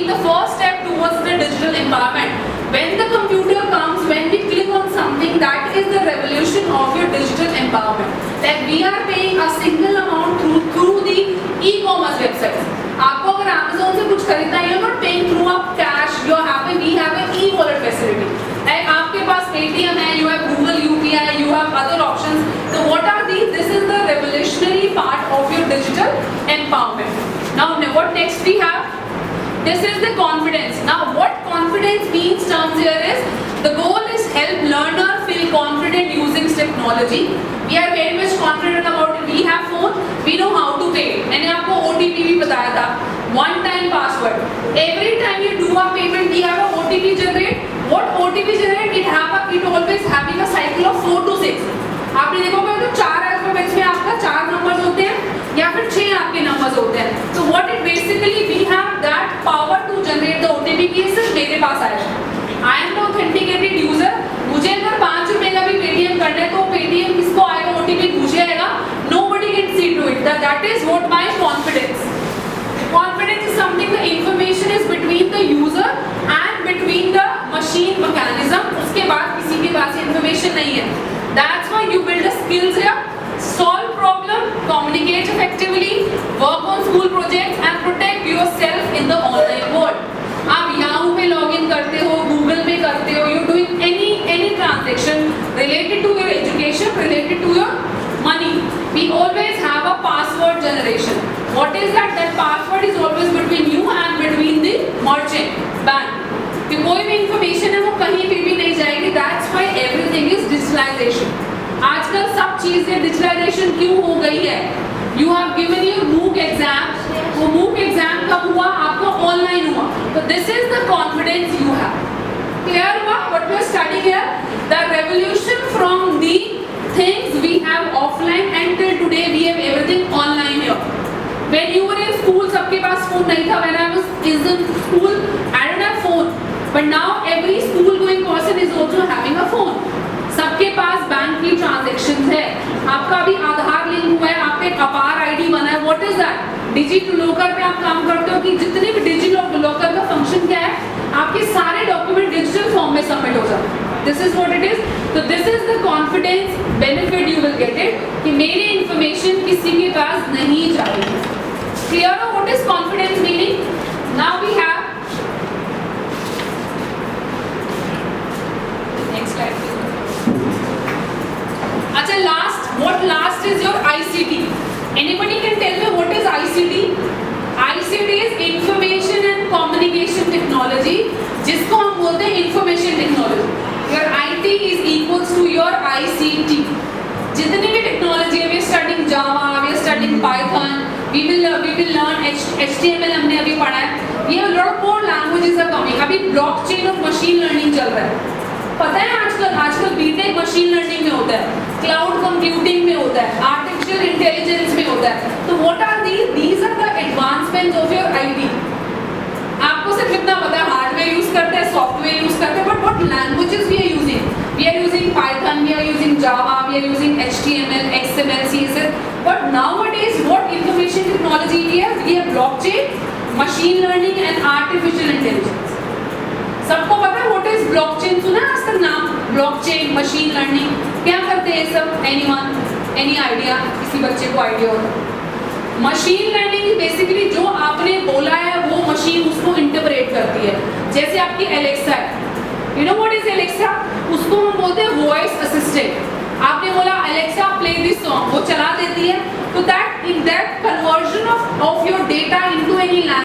being the first step towards the digital empowerment. When the computer comes, when we click on something, that is the revolution of your digital empowerment. Like we are paying a single amount through the e-commerce websites. आपको अगर Amazon से कुछ खरीदना है, you're not paying through up cash. You are having, we have an e-wallet facility. Like आपके पास Paytm है, you have Google UPI, you have other options. So what are these? This is the revolutionary part of your digital empowerment. Now what next we have? This is the confidence. Now what confidence means terms here is, the goal is help learner feel confident using technology. We are very much confident about it. We have phone, we know how to pay. मैंने आपको OTP भी बताया था, one time password. Every time you do a payment, we have a OTP generate. What OTP generate? It always having a cycle of 4 to 6. आपने देखोगे तो 4 alphabets में आपका 4 नंबर्स होते हैं या फिर 6 आपके नंबर्स होते हैं. So what it basically, we have that power to generate the OTP की सिर्फ मेरे पास आएगा. I am the authenticated user. मुझे अगर 5 रुपए का भी पेटीएम करना है तो पेटीएम किसको आएगा, OTP मुझे आएगा. Nobody can see to it. That is what my confidence. Confidence is something, the information is between the user and between the machine mechanism. उसके बाद किसी के पास information नहीं है. That's why you build a skills here, solve problem, communicate effectively, work on school projects and protect yourself in the online world. आप Yahoo पे login करते हो, Google पे करते हो, you doing any transaction related to your education, related to your money. We always have a password generation. What is that? That password is always between you and between the merchant, bank. कि कोई भी information है वो कहीं पे भी नहीं जाएगी. That's why everything is digitalization. आजकल सब चीजें digitalization क्यों हो गई है? You have given your MOOC exam. वो MOOC exam कब हुआ? आपको online हुआ. So this is the confidence you have. Clear हुआ? What we are studying here? The revolution from the things we have offline and till today we have everything online here. When you were in school, सबके पास phone नहीं था. When I was in school, I don't have phone. But now every school going person is also having a phone. सबके पास bank की transactions है. आपका भी आधार link हुआ है, आपका एक अपार आईडी बना है. What is that? Digit locker पे आप काम करते हो कि जितने भी डिजिट लॉकर का फंक्शन क्या है, आपके सारे डॉक्यूमेंट डिजिटल फॉर्म में सबमिट हो जाते हैं. This is what it is. तो this is the confidence benefit you will get it, कि मेरी इंफॉर्मेशन किसी के पास नहीं जाएगी. क्लियर हो what is confidence meaning? Now we have next slide. अच्छा, last is your ICT. Anybody can tell me what is ICT? ICT is information and communication technology, जिसको हम बोलते हैं information technology. Your IT is equals to your ICT. जितनी भी technology है, we are studying Java, we are studying Python, we will learn HTML हमने अभी पढ़ा है. ये lot of more languages are coming. अभी blockchain और machine learning चल रहा है. पता है आजकल बीटेक मशीन लर्निंग में होता है, क्लाउड कंप्यूटिंग में होता है, आर्टिफिशियल इंटेलिजेंस में होता है. तो what are these are the advancements of your IT. आपको सिर्फ इतना पता है हार्डवेयर यूज करते हैं, सॉफ्टवेयर यूज करते हैं, but what languages we are using? We are using Python, we are using Java, we are using HTML, XML, CSS. But nowadays what information technology we have blockchain, machine learning and artificial intelligence. सबको पता है what is blockchain? सुना आज तक नाम? Blockchain, machine learning, क्या करते हैं सब? Anyone, any idea? किसी बच्चे को आइडिया हो? मशीन लर्निंग बेसिकली जो आपने बोला है वो मशीन उसको इंटरप्रेट करती है. जैसे आपकी एलेक्सा है, you know what is Alexa? उसको हम बोलते हैं वॉइस असिस्टेंट. आपने बोला एलेक्सा प्ले दिस सॉन्ग, वो चला देती है. तो that conversion of your data into any language